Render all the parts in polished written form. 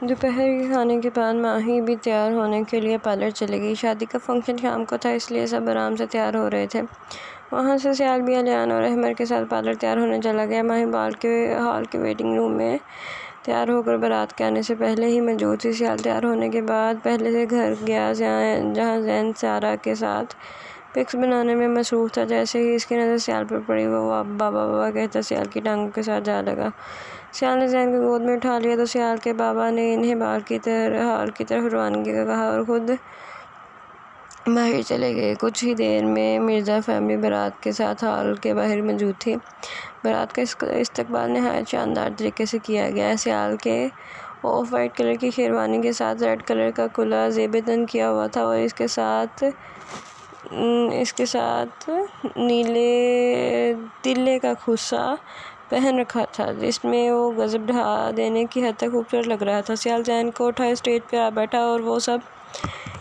दोपहर के खाने के बाद माही भी तैयार होने के लिए पार्लर चली गई। शादी का फंक्शन शाम को था, इसलिए सब आराम से तैयार हो रहे थे। वहाँ से सियाल भी अलियान और अहमर के साथ पार्लर तैयार होने चला गया। माही हॉल के वेटिंग रूम में तैयार होकर बारात के आने से पहले ही मौजूद थी। सियाल तैयार होने के बाद पहले से घर गया, जहाँ जैन सारा के साथ पिक्स बनाने में मसरूफ़ था। जैसे ही इसकी नज़र सियाल पर पड़ी, वो बाबा बाबा कहता सियाल की टांगों के साथ जा लगा। सियाल ने जैन को गोद में उठा लिया तो सियाल के बाबा ने इन्हें हॉल की तरफ रवानगी का कहा और ख़ुद बाहर चले गए। कुछ ही देर में मिर्ज़ा फैमिली बारात के साथ हॉल के बाहर मौजूद थी। बारात का इस्तकबाल नहायत शानदार तरीके से किया गया। सियाल के ऑफ वाइट कलर की शेरवानी के साथ रेड कलर का कुला ज़ेब-ए-तन किया हुआ था और इसके साथ नीले तिल्ले का खुस्सा पहन रखा था, जिसमें वो गज़ब ढा देने की हद तक खूबसूरत लग रहा था। सियाल जैन को उठाए स्टेज पर आ बैठा और वो सब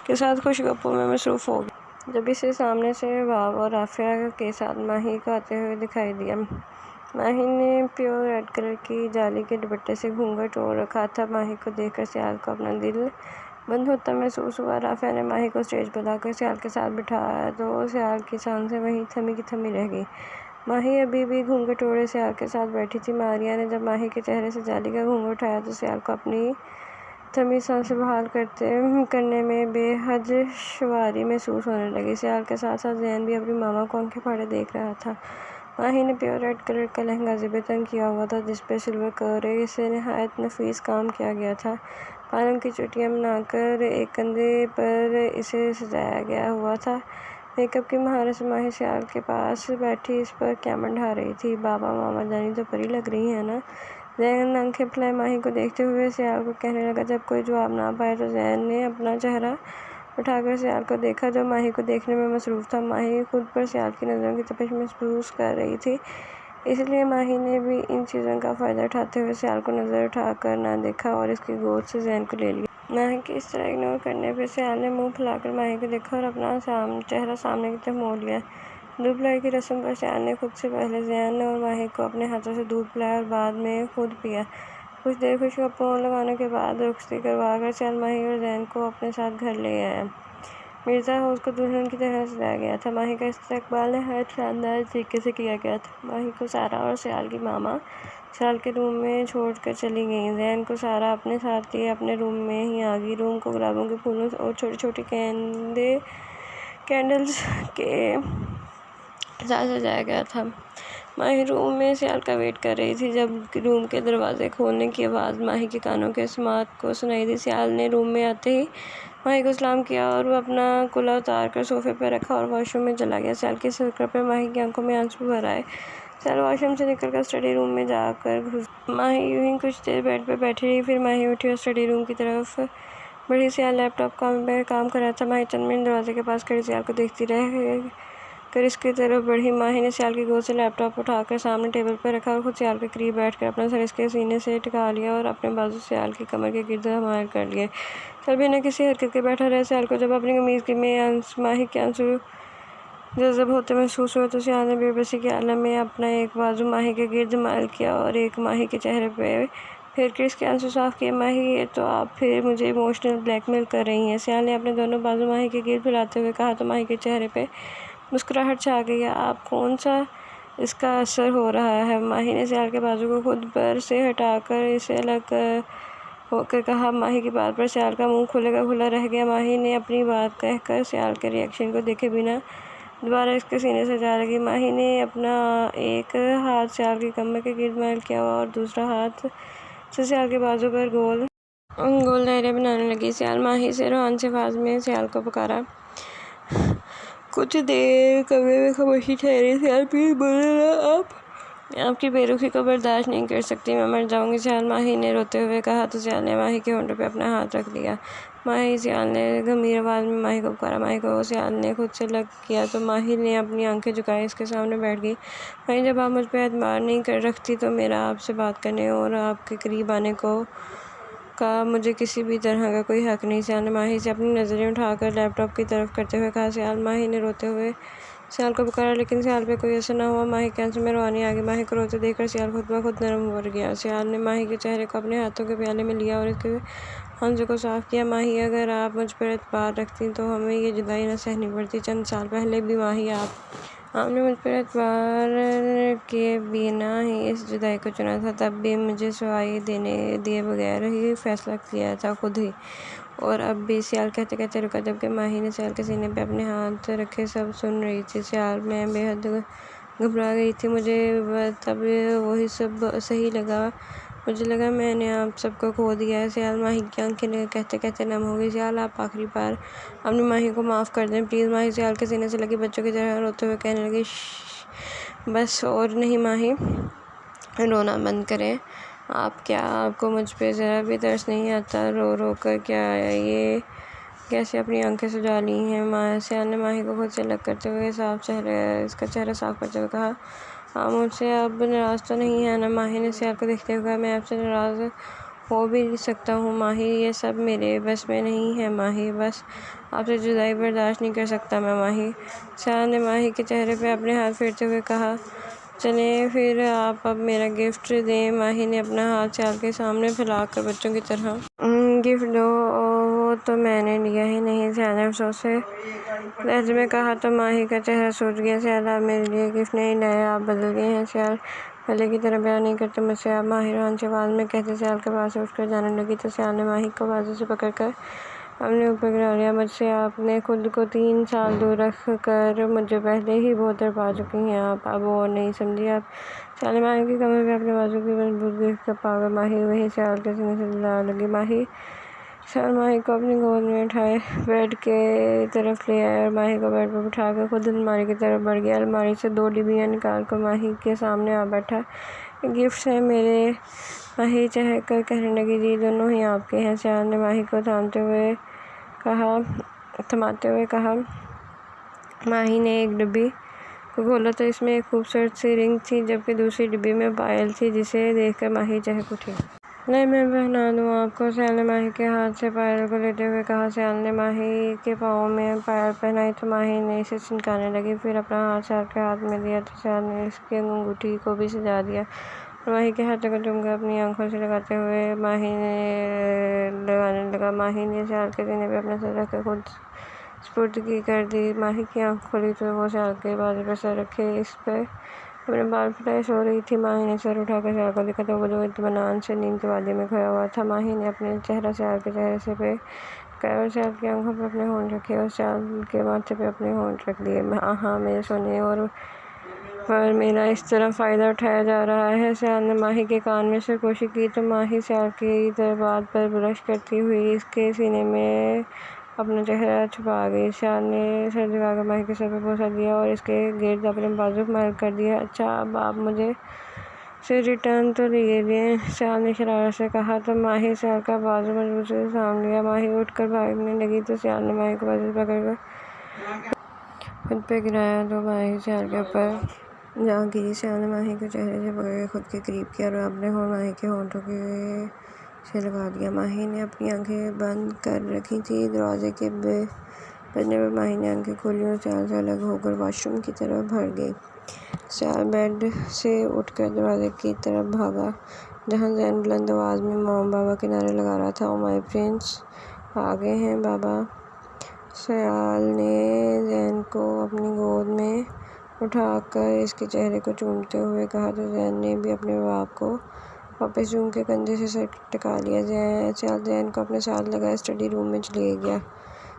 के साथ खुश गप्पों में मसरूफ़ हो गया। जब इसे सामने से वाव और राफिया के साथ माही को आते हुए दिखाई दिया। माही ने प्योर रेड कलर की जाली के दुपट्टे से घूंघट ओढ़ रखा था। माही को देखकर सियाल को अपना दिल बंद होता महसूस हुआ। राफिया ने माही को स्टेज पर लाकर सियाल के साथ बिठाया तो सियाल की सांसें वहीं थमी की थमी रह गई। माही अभी भी घूंघट ओढ़े सियाल के साथ बैठी थी। मारिया ने जब माही के चेहरे से जाली का घूंघट उठाया तो सियाल को अपनी थमी सांसें बहाल करने में बेहद शुवारी महसूस होने लगी। सियाल के साथ साथ जैन भी अपनी मामा को आंखें फाड़े देख रहा था। माही ने प्योर रेड कलर का लहंगा ज़ेब-ए-तन किया हुआ था, जिस पर सिल्वर कोरे से नहायत नफीस काम किया गया था। बालों की चुटियाँ बनाकर एक कंधे पर इसे सजाया गया हुआ था। मेकअप की महारत से माही सियाल के पास बैठी इस पर क्या मंढा रही थी। बाबा मामा जानी तो परी लग रही है ना। जैन आंखें फैलाए माही को देखते हुए सियाल को कहने लगा। जब कोई जवाब ना पाए तो जैन ने अपना चेहरा उठाकर सियाल को देखा, जो माही को देखने में मसरूफ़ था। माही खुद पर सियाल की नज़रों की तपिश महसूस कर रही थी, इसलिए माही ने भी इन चीज़ों का फ़ायदा उठाते हुए सियाल को नज़र उठाकर ना देखा और इसकी गोद से जैन को ले लिया। माही के इस तरह इग्नोर करने पर सियाल ने मुँह फैलाकर माही को देखा और अपना चेहरा सामने की तरफ मोड़ लिया। दूध पिलाई की रस्म पर सियाल ने खुद से पहले जैन और माही को अपने हाथों से दूध पिलाया और बाद में खुद पिया। कुछ देर खुश गप्पों लगाने के बाद रुखसती करवाकर सियाल माही और जैन को अपने साथ घर ले आया। मिर्ज़ा हाउस को दुल्हन की तरह सजाया गया था। माही का इस्तकबाल नहायत शानदार तरीके से किया गया था। माही को सारा और सियाल की मामा सियाल के रूम में छोड़कर चली गईं। जैन को सारा अपने साथ लिए अपने रूम में ही आ गई। रूम को गुलाबों के फूलों और छोटी छोटी कैंडल्स के साथ सजाया गया था। माही रूम में सियाल का वेट कर रही थी। जब रूम के दरवाजे खोलने की आवाज़ माही के कानों के समात को सुनाई दी। सियाल ने रूम में आते ही माही को सलाम किया और वह अपना कुला उतार कर सोफे पर रखा और वॉशरूम में चला गया। सियाल की सरकत पर माही की आंखों में आंसू भर आए। सियाल वॉशरूम से निकलकर स्टडी रूम में जाकर घुस। माही यूं ही कुछ देर बेड पर बैठी रही, फिर माही उठी और स्टडी रूम की तरफ बढ़ी। सियाल लैपटॉप पर काम कर रहा था। माही चंद मिनट दरवाजे के पास खड़ी सियाल को देखती रह कर इसकी तरफ बढ़ी। माही ने सियाल की गोद से लैपटॉप उठाकर सामने टेबल पर रखा और खुद सियाल के करीब बैठकर अपना सर इसके सीने से टिका लिया और अपने बाजू सियाल की कमर के गिर्द हमार कर लिए। सियाल बिना किसी हरकत के बैठा रहा। सियाल को जब अपनी कमीज़ में माही के आंसू जज़ब होते महसूस हुए तो सियाल ने बेबसी के आलम में अपना एक बाजू माही के गिर्द माइल किया और एक माही के चेहरे पे फिर कर इसके आंसू साफ किए। माही, ये तो आप फिर मुझे इमोशनल ब्लैकमेल कर रही हैं। सियाल ने अपने दोनों बाजू माही के गिर्द फैलाते हुए कहा तो माही के चेहरे पे मुस्कुराहट छा गई। आप कौन सा इसका असर हो रहा है? माही ने सियाल के बाजू को खुद पर से हटाकर इसे अलग होकर कहा। माही की बात पर सियाल का मुंह खुले का खुला रह गया। माही ने अपनी बात कहकर सियाल के रिएक्शन को देखे बिना दोबारा इसके सीने से जा लगी। माही ने अपना एक हाथ सियाल की कमर के गिर्द माइल किया और दूसरा हाथ से सियाल के बाजू पर गोल दायरे बनाने लगी। सियाल माही से रूहानी सी आवाज़ में सियाल को पुकारा। कुछ देर कमरे में खामोशी ठहरी। सियाल, प्लीज़ बोलो ना, आप आपकी बेरुखी को बर्दाश्त नहीं कर सकती, मैं मर जाऊंगी। सियाल, माही ने रोते हुए कहा तो सियाल ने माही के होंठों पे अपना हाथ रख दिया। माही, सियाल ने गंभीर आवाज़ में माही को पुकारा। माही को सियाल ने खुद से लग किया तो माही ने अपनी आंखें झुकाई इसके सामने बैठ गई। माही, जब आप मुझ पर एतबार नहीं कर रखती तो मेरा आपसे बात करने और आपके करीब आने का मुझे किसी भी तरह का कोई हक नहीं। सियाल ने माही से अपनी नज़रें उठाकर लैपटॉप की तरफ करते हुए कहा। सियाल, माही ने रोते हुए सियाल को पुकारा लेकिन सियाल पे कोई असर न हुआ। माही के आंसू में रोहानी आ गई। माही को रोते देखकर सियाल खुद ब खुद नरम हो गया। सियाल ने माही के चेहरे को अपने हाथों के प्याले में लिया और इसके आंसू को साफ किया। माही, अगर आप मुझ पर एतबार रखती तो हमें ये जुदाई न सहनी पड़ती। चंद साल पहले भी माही आपने मुझ पर एतबार किए बिना ही इस जुदाई को चुना था। तब भी मुझे सवाई दिए बगैर ही फैसला किया था खुद ही। और अब भी। सियाल कहते कहते रुका, जबकि माही ने सियाल के सीने पे अपने हाथ रखे सब सुन रही थी। सियाल, मैं बेहद घबरा गई थी। मुझे तब वही सब सही लगा। मुझे लगा मैंने आप सबको खो दिया है। सियाल, माही की आंखें कहते कहते नम हो गई। सियाल, आप आखिरी बार अपनी माही को माफ़ कर दें प्लीज़। माही सियाल के सीने से लगी बच्चों की तरह रोते हुए कहने लगी, बस और नहीं माही, रोना बंद करें। आपको मुझ पे ज़रा भी तरस नहीं आता? रो रो कर क्या ये कैसे अपनी आंखें सुझा ली हैं? सियाल ने माही को खुद से अलग करते हुए इसका चेहरा साफ करते हुए कहा, आप मुझसे अब नाराज़ तो नहीं है ना? माही ने सियाल को देखते हुए कहा, मैं आपसे नाराज़ हो भी सकता हूँ माही, ये सब मेरे बस में नहीं है माही, बस आपसे जुदाई बर्दाश्त नहीं कर सकता मैं माही। सियाल ने माही के चेहरे पे अपने हाथ फेरते हुए कहा, चलें फिर आप अब मेरा गिफ्ट दें। माही ने अपना हाथ सियाल के सामने फैलाकर बच्चों की तरह गिफ्ट दो। वो तो मैंने लिया ही नहीं, सियाल ने अफसोस से लहजे में कहा। तो माही का चेहरा सूझ गया। सियाल, आप मेरे लिए गिफ्ट नहीं लाए, आप बदल गए हैं। सियाल पहले की तरह बयान नहीं करते मुझसे, आप माही रोहान से आवाज़ में कहते सियाल के पास से उठकर जाने लगी। तो सियाल ने माही को बाजू से पकड़कर अपने ऊपर गिरा लिया। मुझसे आपने खुद को 3 साल दूर रख कर मुझे पहले ही बहुत देर पा चुकी हैं आप, अब और नहीं समझी आप। सियाल ने माही की कमर पे अपने बाजू की मजबूत ग्रिप कर पाकर माही वही सियाल के सीने से दिला लगी। माही सियाल माही को अपनी गोद में उठाए बेड के तरफ ले आया और माही को बेड पर बिठाकर खुद अलमारी की तरफ बढ़ गया। अलमारी से 2 डिब्बियाँ निकाल कर माही के सामने आ बैठा। गिफ्ट है मेरे, माही चहक कर कहने लगी। जी, दोनों ही आपके हैं। सियाल ने माही को थमाते हुए कहा। माही ने एक डिब्बी को खोला तो इसमें एक खूबसूरत सी रिंग थी, जबकि दूसरी डिब्बी में पायल थी, जिसे देखकर माही चहक उठी। नहीं, मैं पहना दूँ आपको? सियाल ने माही के हाथ से पायल को लेते हुए कहा। सियाल ने माही के पाँव में पायल पहनाई तो माही ने इसे छिनकाने लगी। फिर अपना हाथ सियाल के हाथ में दिया तो सियाल ने इसकी अंगूठी को भी सजा दिया और माही के हाथों को चूमकर अपनी आंखों से लगाने लगा। माही ने सियाल के सीने पे अपना सर रखकर खुद स्पुर्दगी कर दी। माही की आंख खुली तो वो सियाल के बाजू पर सर रखे इस पर अपने बाल फैलाए सो रही थी। माही ने सर उठाकर सियाल को देखा तो वो जो इत्मीनान से नींद की वादी में खोया हुआ था। माही ने अपने चेहरा सियाल के चेहरे से पे और सियाल की आंखों पर अपने होंठ रखे और सियाल के माथे पे अपने होंठ रख दिए। हाँ, मेरे सोने और पर मेरा इस तरह फ़ायदा उठाया जा रहा है। सियाल ने माही के कान में सरगोशी की तो माही सियाल की बात पर ब्रश करती हुई इसके सीने में अपना चेहरा छुपा गई। सियाल ने सर झुकाकर माही के सर पर बोसा दिया और इसके गिर्द अपने बाजू महल कर दिया। अच्छा, अब आप मुझे से रिटर्न तो लिए लें, सियाल ने शरारत से कहा। तो माही सियाल का बाजू मजबूत से थाम लिया। माही उठकर भागने लगी तो सियाल ने माही को बाजू से पकड़कर खुद पे गिराया तो माही सियाल के ऊपर जा गिरी। सियाल ने माही को चेहरे से पकड़कर खुद के करीब किया और अपने होंठ माही के होंठों से लगा दिया। माही ने अपनी आंखें बंद कर रखी थी। दरवाजे के बजने पर माही ने आंखें खोली और सियाल से अलग होकर वॉशरूम की तरफ भर गई। सियाल बेड से उठकर दरवाजे की तरफ भागा, जहाँ ज़ैन बुलंद आवाज़ में मॉम बाबा के नारे लगा रहा था। ओ माय प्रिंस, आ गए हैं बाबा। सियाल ने ज़ैन को अपनी गोद में उठाकर इसके चेहरे को चूमते हुए कहा तो ज़ैन ने भी अपने बाप को वापस चूम के कंधे से सर टिका लिया। सियाल ज़ैन को अपने साथ लगाए स्टडी रूम में चले गया।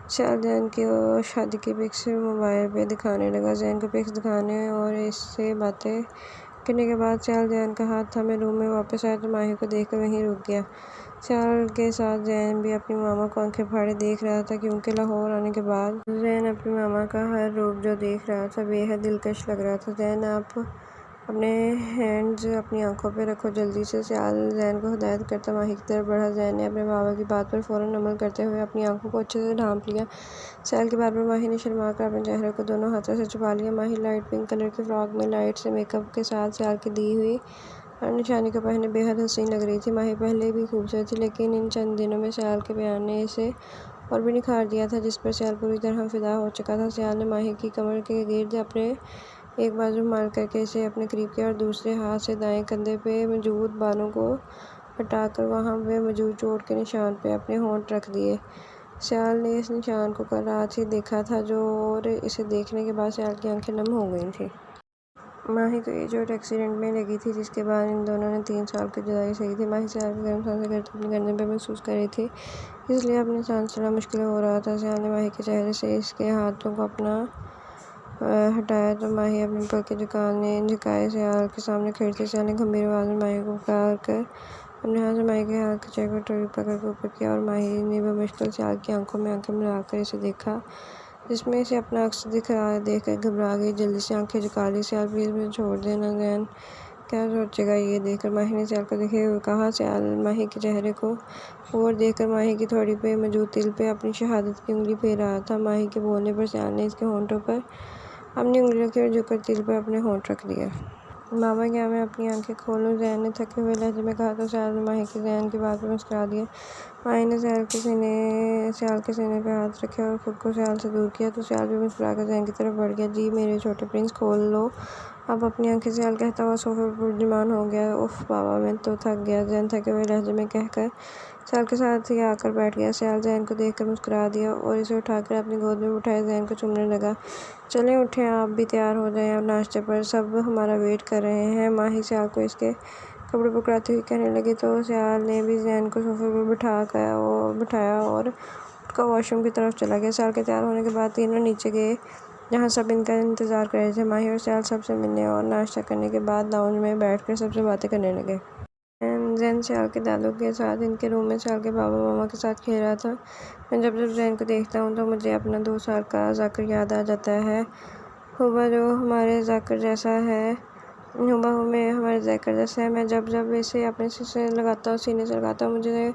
सियाल ज़ैन को शादी की पिक्स मोबाइल पे दिखाने लगा। ज़ैन को पिक्स दिखाने और इससे बातें करने के बाद सियाल ज़ैन का हाथ थामे रूम में वापस आया तो माही को देखकर वहीं रुक गया। सियाल के साथ ज़ैन भी अपनी मामा को आंखें फाड़े देख रहा था, क्योंकि लाहौर आने के बाद ज़ैन अपनी मामा का हर रूप जो देख रहा था बेहद दिलकश लग रहा था। ज़ैन, आप अपने हैंड्स अपनी आंखों पे रखो जल्दी से। सियाल ज़ैन को हिदायत करता माही की तरफ बढ़ा। ज़ैन ने अपने बाबा की बात पर फ़ौरन अमल करते हुए अपनी आंखों को अच्छे से ढांप लिया। सियाल की बात पर माही ने शर्मा कर अपने चेहरे को दोनों हाथों से छुपा लिया। माही लाइट पिंक कलर की फ्रॉक में लाइट से मेकअप के साथ सियाल की दी हुई हर निशानी को पहने बेहद हसीन लग रही थी। माही पहले भी खूबसूरत थी, लेकिन इन चंद दिनों में सियाल के बयान ने इसे और भी निखार दिया था, जिस पर सियाल पूरी तरह फिदा हो चुका था। सियाल ने माही की कमर के गिर्द अपने एक बाजू मार करके इसे अपने करीब किया और दूसरे हाथ से दाएं कंधे पे मौजूद बालों को हटाकर वहां पे मौजूद चोट के निशान पे अपने होंठ रख दिए। सियाल ने इस निशान को कल रात ही देखा था और इसे देखने के बाद सियाल की आंखें नम हो गई थी। माही को ये चोट एक्सीडेंट में लगी थी, जिसके बाद इन दोनों ने 3 साल की जुदाई सही थी। माही सियाल की गर्म सांसें अपने गर्दन पे महसूस कर रही थी, इसलिए अपनी सांस लेना मुश्किल हो रहा था। सियाल ने माही के चेहरे से इसके हाथों को अपना हटाया तो माही अपने पलकें झुकाए सियाल के सामने खड़ी थी। सियाल ने गंभीर आवाज में माही को पुकार कर अपने हाथ से माही के हाथ के चेहरे को टोरी पकड़ कर ऊपर किया और माही ने बमुश्किल सियाल की आंखों में आंखें मिलाकर इसे देखा, जिसमें इसे अपना अक्स देखकर घबरा गई। जल्दी से आंखें झुका ली। सियाल प्लीज मुझे छोड़ देना, जैन क्या सोचेगा ये देखकर, माही ने सियाल को देखे हुए कहा। सियाल माही के चेहरे को और देखकर माही की थोड़ी पे मौजूद तिल पे अपनी शहादत की उंगली फेर रहा था। माही के बोलने पर सियाल ने इसके होंठों पर अपनी उंगली रखी और झुककर तिल पर अपने होंठ रख दिए। मामा क्या मैं अपनी आंखें खोलूं, जैन ने थके हुए लहजे में कहा तो सियाल ने माही की जैन की बात पर मुस्कुरा दिया। माही ने सियाल के सीने पे हाथ रखे और खुद को सियाल से दूर किया तो सियाल भी मुस्कुराकर जैन की तरफ बढ़ गया। जी मेरे छोटे प्रिंस, खोल लो अब अपनी आंखें, सियाल कहता हुआ सोफे पर बुद्धिमान हो गया। उफ बाबा, मैं तो थक गया, जैन थके हुए लहजे में कहकर सियाल के साथ ही आकर बैठ गया। सियाल जैन को देखकर मुस्कुरा दिया और इसे उठाकर अपनी गोद में उठाए जैन को चूमने लगा। चलें उठें, आप भी तैयार हो जाएं अब नाश्ते पर, सब हमारा वेट कर रहे हैं। माही सियाल को इसके कपड़े पकड़ाती हुई कहने लगी तो सियाल ने भी जैन को सोफे पर बिठाया और उठकर वॉशरूम की तरफ चला गया। सियाल के तैयार होने के बाद तीनों नीचे गए, जहाँ सब इनका इंतजार कर रहे थे। माही और सियाल सबसे मिलने और नाश्ता करने के बाद लाउंज में बैठकर सबसे बातें करने लगे। जैन सियाल के दादू के साथ इनके रूम में सियाल के बाबा मामा के साथ खेल रहा था। मैं जब जब जैन को देखता हूँ तो मुझे अपना 2 साल का जाकिर याद आ जाता है। हुबहू हमारे जाकिर जैसा है। मैं जब जब इसे अपने सीने से लगाता हूँ मुझे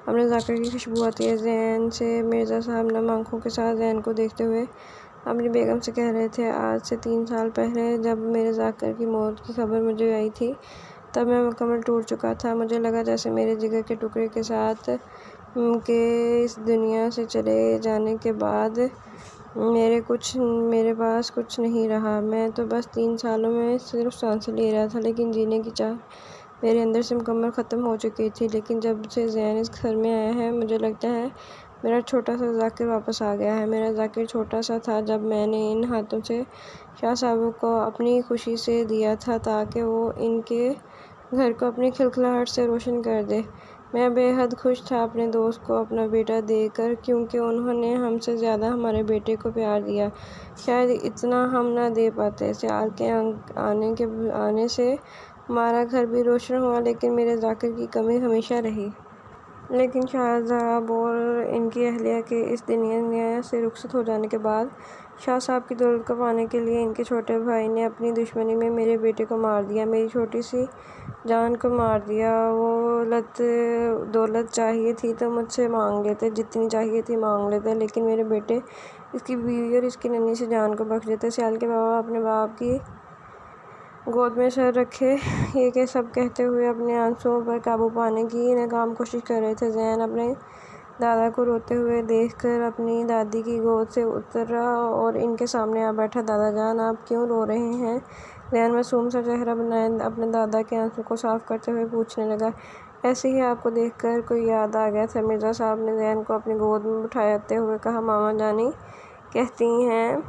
अपने जाकिर की खुशबू आती है। जैन से मिर्ज़ा साहब नम आंखों के साथ जैन को देखते हुए अपनी बेगम से कह रहे थे, आज से 3 साल पहले जब मेरे जाकिर की मौत की खबर मुझे आई थी तब मैं मुकम्मल टूट चुका था। मुझे लगा जैसे मेरे जिगर के टुकड़े के साथ के इस दुनिया से चले जाने के बाद मेरे पास कुछ नहीं रहा। मैं तो बस 3 सालों में सिर्फ सांसें ले रहा था, लेकिन जीने की चाह मेरे अंदर से मुकम्मल ख़त्म हो चुकी थी। लेकिन जब से जैन इस घर में आया है मुझे लगता है मेरा छोटा सा जाकिर वापस आ गया है। मेरा जाकिर छोटा सा था जब मैंने इन हाथों से शाह साहब को अपनी खुशी से दिया था ताकि वो इनके घर को अपनी खिलखिलाहट से रोशन कर दे। मैं बेहद खुश था अपने दोस्त को अपना बेटा देकर, क्योंकि उन्होंने हमसे ज़्यादा हमारे बेटे को प्यार दिया। शायद इतना हम ना दे पाते। सियाल के आने से हमारा घर भी रोशन हुआ, लेकिन मेरे जाकिर की कमी हमेशा रही। लेकिन शाह साहब और इनकी अहलिया के इस दुनिया से रुखसत हो जाने के बाद शाह साहब की दौलत को पाने के लिए इनके छोटे भाई ने अपनी दुश्मनी में मेरे बेटे को मार दिया, मेरी छोटी सी जान को मार दिया। वो दौलत चाहिए थी तो मुझसे मांग लेते, जितनी चाहिए थी मांग लेते, लेकिन मेरे बेटे, इसकी बीवी और इसकी नन्ही सी जान को बख्श देते। सियाल के बाबा अपने बाप की गोद में सर रखे ये के सब कहते हुए अपने आंसुओं पर काबू पाने की नाकाम कोशिश कर रहे थे। जैन अपने दादा को रोते हुए देखकर अपनी दादी की गोद से उतरा और इनके सामने आ बैठा। दादा जान, आप क्यों रो रहे हैं? जैन मासूम सा चेहरा बनाए अपने दादा के आंसू को साफ करते हुए पूछने लगा। ऐसे ही आपको देखकर कोई याद आ गया था, मिर्ज़ा साहब ने जैन को अपनी गोद में उठाते हुए कहा। मामा जानी कहती हैं,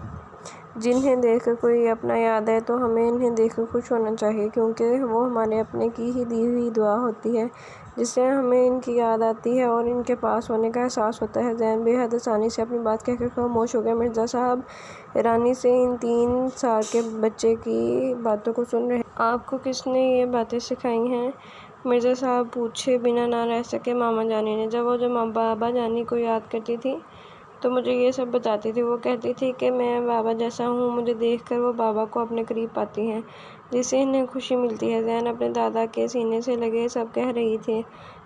जिन्हें देखकर कोई अपना याद है तो हमें इन्हें देखकर खुश होना चाहिए, क्योंकि वो हमारे अपने की ही दी हुई दुआ होती है जिससे हमें इनकी याद आती है और इनके पास होने का एहसास होता है। जैन बेहद आसानी से अपनी बात कहकर खामोश हो गया। मिर्ज़ा साहब हैरानी से इन 3 साल के बच्चे की बातों को सुन रहे। आपको किसने ये बातें सिखाई हैं? मिर्ज़ा साहब पूछे बिना ना रह सके मामा जानी ने। जब बाबा जानी को याद करती थी तो मुझे ये सब बताती थी। वो कहती थी कि मैं बाबा जैसा हूँ। मुझे देखकर वो बाबा को अपने करीब पाती हैं, जिससे इन्हें खुशी मिलती है। जैन अपने दादा के सीने से लगे सब कह रही थी।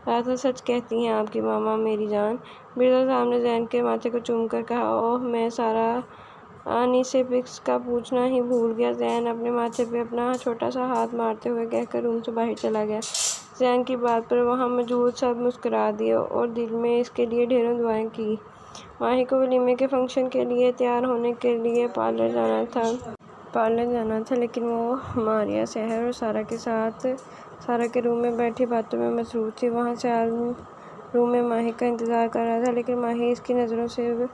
राधा सच कहती हैं आपकी मामा मेरी जान। मिर्ज़ा साहब ने जैन के माथे को चूमकर कहा। ओह, मैं सारा आनी से पिक्स का पूछना ही भूल गया। जैन अपने माथे पे अपना छोटा सा हाथ मारते हुए कहकर रूम से बाहर चला गया। जैन की बात पर वहाँ मौजूद सब मुस्कुरा दिए और दिल में इसके लिए ढेरों दुआएं की। माही को वलीमे के फंक्शन के लिए तैयार होने के लिए पार्लर जाना था, लेकिन वो मारिया, सहर और सारा के साथ सारा के रूम में बैठी बातों में मसरूफ़ थी। वहाँ सियाल रूम में माही का इंतज़ार कर रहा था, लेकिन माही इसकी नज़रों से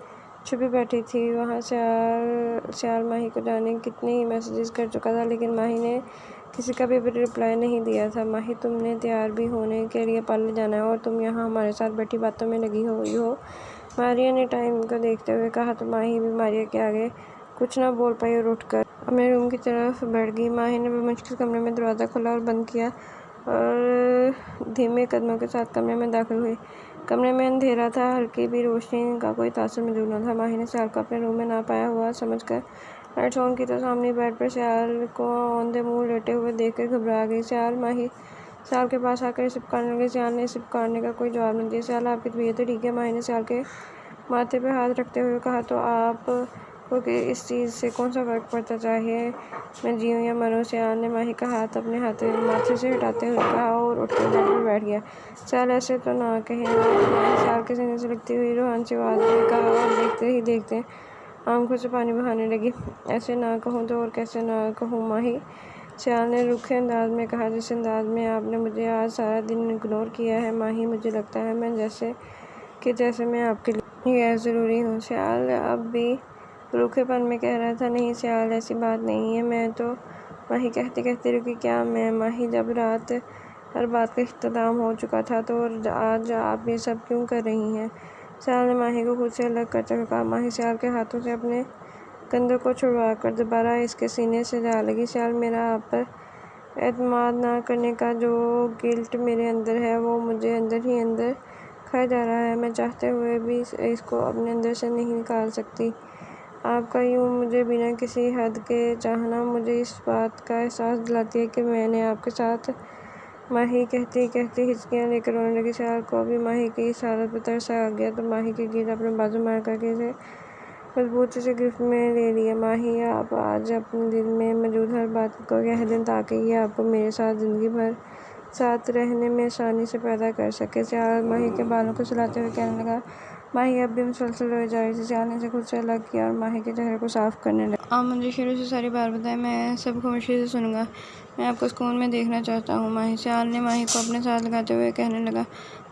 छुपी बैठी थी। वहाँ सियाल माही को जाने कितने ही मैसेजेस कर चुका था, लेकिन माही ने किसी का भी रिप्लाई नहीं दिया था। माही, तुमने तैयार भी होने के लिए पार्लर जाना है और तुम यहाँ हमारे साथ बैठी बातों में लगी हुई हो। मारिया ने टाइम को देखते हुए कहा तो माही भी मारिया के आगे कुछ ना बोल पाई और उठकर अपने रूम की तरफ बढ़ गई। माही ने बेमुश्किल कमरे में दरवाज़ा खोला और बंद किया और धीमे कदमों के साथ कमरे में दाखिल हुई। कमरे में अंधेरा था, हल्की भी रोशनी का कोई तासुर मौजूद न था। माही ने सियाल को अपने रूम में ना पाया हुआ समझकर लाइट्स ऑन की तो सामने बेड पर सियाल को ऑन द मुंह लेटे हुए देखकर घबरा गई। सियाल के पास आकर इसे पुकारने लगी। सियाल ने इसे पुकारने का कोई जवाब नहीं दिया। सियाल, आपकी तबीयत तो ठीक है? माही ने सियाल के माथे पर हाथ रखते हुए कहा। तो आप को कि इस चीज़ से कौन सा फ़र्क पड़ता, चाहे मैं जीऊँ या मरूँ? सियाल ने माही का हाथ अपने माथे से हटाते हुए कहा और उठकर बेड पर बैठ गया। सियाल, ऐसे तो ना कहें। माही सियाल के सीने से लगती हुई रूहानी सी आवाज़ में कहा और देखते ही देखते आंखों से पानी बहाने लगी। ऐसे ना कहूँ तो और कैसे ना कहूँ माही? सियाल ने रूखे अंदाज में कहा, जिस अंदाज में आपने मुझे आज सारा दिन इग्नोर किया है माही, मुझे लगता है जैसे मैं आपके लिए गैर ज़रूरी हूँ। सियाल अब भी रूखेपन में कह रहा था, नहीं सियाल, ऐसी बात नहीं है। मैं तो माही कहते कहते रुकी। क्या मैं माही? जब रात हर बात का इख्तिताम हो चुका था तो आज आप ये सब क्यों कर रही हैं? सियाल ने माही को खुद से अलग करते हुए कहा। माही सियाल के हाथों से अपने कंधों को छुड़वाकर दोबारा इसके सीने से जा लगी। सियाल, मेरा आप पर एतमाद ना करने का जो गिल्ट मेरे अंदर है वो मुझे अंदर ही अंदर खाया जा रहा है। मैं चाहते हुए भी इसको अपने अंदर से नहीं निकाल सकती। आपका यूँ मुझे बिना किसी हद के चाहना मुझे इस बात का एहसास दिलाती है कि मैंने आपके साथ। माही कहती कहती हिचकियाँ लेकर रोने लगी। सियाल को भी माही की इस हालत पर तरस आ गया तो माही के गिर अपने बाजू मार करके इसे मजबूती से गिरफ्त में ले लिया। माही, आप आज अपने दिल में मौजूद हर बात को कह दें ताकि ये आपको मेरे साथ ज़िंदगी भर साथ रहने में आसानी से पैदा कर सके। सियाल माही के बालों को सुलाते हुए कहने लगा। माही अब भी मुसलसल रोए जा रही थी। सियाल ने इसे खुद से अलग किया और माही के चेहरे को साफ करने लगा। आप मुझे शुरू से सारी बात बताएं, मैं सब खामोशी से सुनूंगा। मैं आपको सुकून में देखना चाहता हूँ माही। सियाल ने माही को अपने साथ लगाते हुए कहने लगा।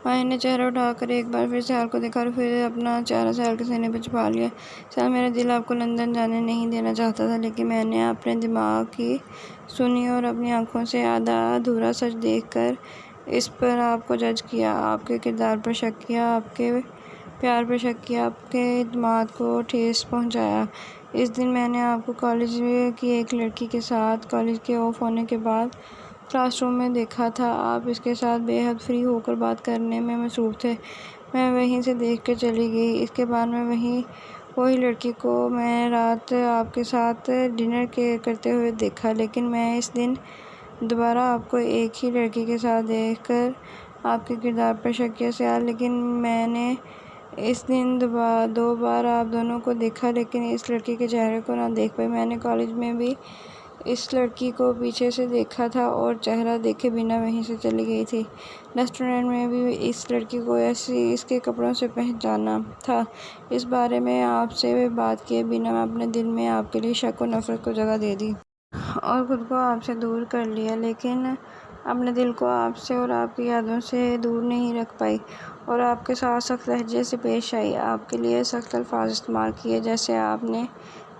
माही ने चेहरा उठाकर एक बार फिर सियाल को देखा और फिर अपना चेहरा सियाल के सीने पर छुपा लिया। सियाल, मेरा दिल आपको लंदन जाने नहीं देना चाहता था, लेकिन मैंने अपने दिमाग की सुनी और अपनी आंखों से आधा अधूरा सच देखकर इस पर आपको जज किया, आपके किरदार पर शक किया, आपके प्यार पर शक किया, आपके एतमाद को ठेस पहुंचाया। इस दिन मैंने आपको कॉलेज की एक लड़की के साथ कॉलेज के ऑफ होने के बाद क्लासरूम में देखा था। आप इसके साथ बेहद फ्री होकर बात करने में मसरूफ़ थे। मैं वहीं से देख कर चली गई। इसके बाद मैं वही लड़की को मैं रात आपके साथ डिनर करते हुए देखा, लेकिन मैं इस दिन दोबारा आपको एक ही लड़की के साथ देखकर आपके किरदार पर शक किया। सियाल, लेकिन मैंने इस दिन दो बार आप दोनों को देखा, लेकिन इस लड़की के चेहरे को ना देख पाई। मैंने कॉलेज में भी इस लड़की को पीछे से देखा था और चेहरा देखे बिना वहीं से चली गई थी। रेस्टोरेंट में भी इस लड़की को ऐसे इसके कपड़ों से पहचाना था। इस बारे में आपसे बात किए बिना मैं अपने दिल में आपके लिए शक और नफरत को जगह दे दी और खुद को आपसे दूर कर लिया, लेकिन अपने दिल को आपसे और आपकी यादों से दूर नहीं रख पाई और आपके साथ सख्त लहजे से पेश आई। आपके लिए सख्त अल्फाज इस्तेमाल किए जैसे आपने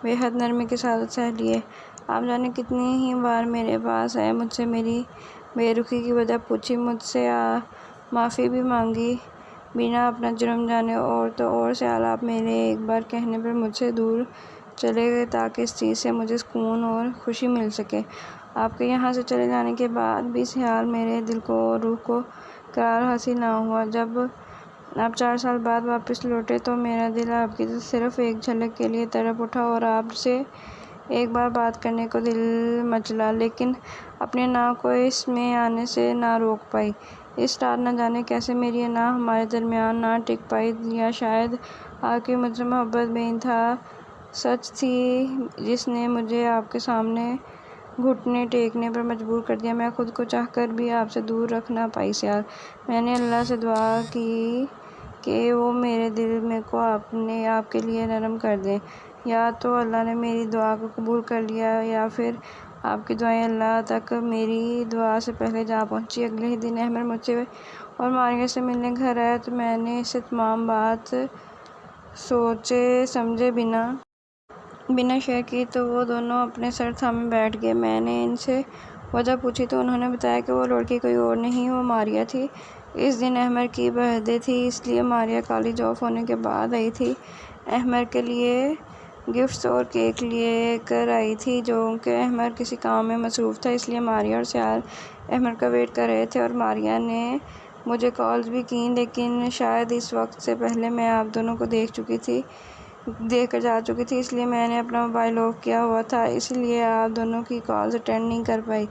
बेहद नरमी के साथ सह लिए। आप जाने कितनी ही बार मेरे पास आए, मुझसे मेरी बेरुखी की वजह पूछी, मुझसे माफ़ी भी मांगी बिना अपना जुर्म जाने। और तो और सियाल, आप मेरे एक बार कहने पर मुझसे दूर चले गए ताकि इस चीज़ से मुझे सुकून और खुशी मिल सके। आपके यहाँ से चले जाने के बाद भी सियाल मेरे दिल को और रूह को करार हासिल ना हुआ। जब आप 4 साल बाद वापस लौटे तो मेरा दिल आपकी सिर्फ एक झलक के लिए तड़प उठा और आपसे एक बार बात करने को दिल मचला, लेकिन अपने ना को इसमें आने से ना रोक पाई। इस रात न जाने कैसे मेरी ना हमारे दरमियान ना टिक पाई, या शायद आपकी मुझसे मोहब्बत बेइंतहा सच थी जिसने मुझे आपके सामने घुटने टेकने पर मजबूर कर दिया। मैं खुद को चाहकर भी आपसे दूर रख ना पाई सियाल। मैंने अल्लाह से दुआ की कि वो मेरे दिल में को आपके लिए नरम कर दें। या तो अल्लाह ने मेरी दुआ को कबूल कर लिया या फिर आपकी दुआएं अल्लाह तक मेरी दुआ से पहले जा पहुंची। अगले ही दिन अहमद मुझसे और मारिया से मिलने घर आया तो मैंने इससे तमाम बात सोचे समझे बिना शेयर की तो वो दोनों अपने सर थामे बैठ गए। मैंने इनसे वजह पूछी तो उन्होंने बताया कि वो लड़की कोई और नहीं, वो मारिया थी। इस दिन अहमद की बर्थडे थी, इसलिए मारिया कॉलेज ऑफ होने के बाद आई थी। अहमद के लिए गिफ्ट्स और केक लेकर आई थी, जो कि अहमद किसी काम में मसरूफ़ था, इसलिए मारिया और सियाल अहमद का वेट कर रहे थे। और मारिया ने मुझे कॉल्स भी की, लेकिन शायद इस वक्त से पहले मैं आप दोनों को देख कर जा चुकी थी, इसलिए मैंने अपना मोबाइल ऑफ किया हुआ था, इसलिए आप दोनों की कॉल्स अटेंड नहीं कर पाई।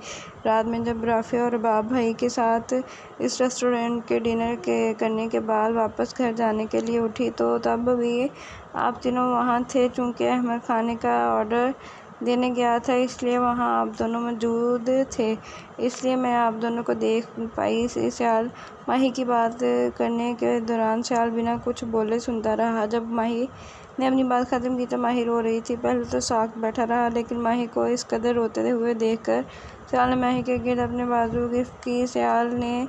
रात में जब राफिया और बाब भाई के साथ इस रेस्टोरेंट के डिनर करने के बाद वापस घर जाने के लिए उठी तो तब भी आप तीनों वहाँ थे। चूँकि अहमद खाने का ऑर्डर देने गया था, इसलिए वहाँ आप दोनों मौजूद थे, इसलिए मैं आप दोनों को देख पाई। सियाल माही की बात करने के दौरान सियाल बिना कुछ बोले सुनता रहा। जब माही ने अपनी बात ख़त्म की तो माही रो रही थी। पहले तो साक बैठा रहा, लेकिन माही को इस कदर रोते हुए देखकर सियाल ने माही के गिर्द अपने बाजू गिफ्ट की। सियाल ने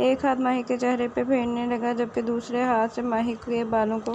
एक हाथ माही के चेहरे पे फेरने लगा, जबकि दूसरे हाथ से माही के बालों को